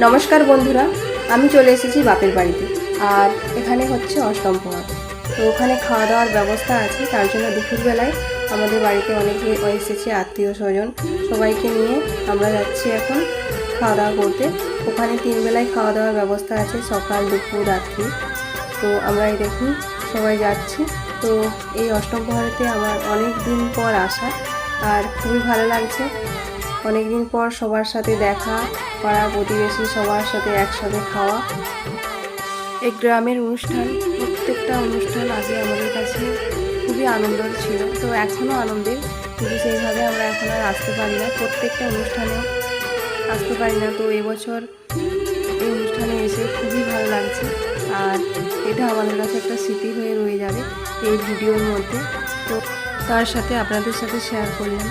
নমস্কার বন্ধুরা, আমি চলে এসেছি বাপের বাড়িতে। আর এখানে হচ্ছে অষ্টম প্রহর। তো ওখানে খাওয়া দাওয়ার ব্যবস্থা আছে, তার জন্য দুপুরবেলায় আমাদের বাড়িতে অনেকে এসেছে, আত্মীয় স্বজন সবাইকে নিয়ে আমরা যাচ্ছি এখন খাওয়া দাওয়া করতে। ওখানে 3 বেলায় খাওয়া দাওয়ার ব্যবস্থা আছে, সকাল দুপুর রাত্রি। তো আমরা এই দেখুন সবাই যাচ্ছি। তো এই অষ্টম প্রহরেতে আমার অনেক দিন পর আসা, আর খুবই ভালো লাগছে। অনেক দিন পর সবার সাথে দেখা, পাড়া প্রতিবেশী সবার সাথে একসাথে খাওয়া। এই গ্রামের অনুষ্ঠান, প্রত্যেকটা অনুষ্ঠান আগে আমাদের কাছে খুবই আনন্দের ছিল, তো এখনও আনন্দের, কিন্তু সেইভাবে আমরা এখন আর আসতে পারি না, প্রত্যেকটা অনুষ্ঠানেও আসতে পারি না। তো এবছর এই অনুষ্ঠানে এসে খুবই ভালো লাগছে, আর এটা আমাদের কাছে একটা স্মৃতি হয়ে রয়ে যাবে এই ভিডিওর মধ্যে। তো তার সাথে আপনাদের সাথে শেয়ার করলাম।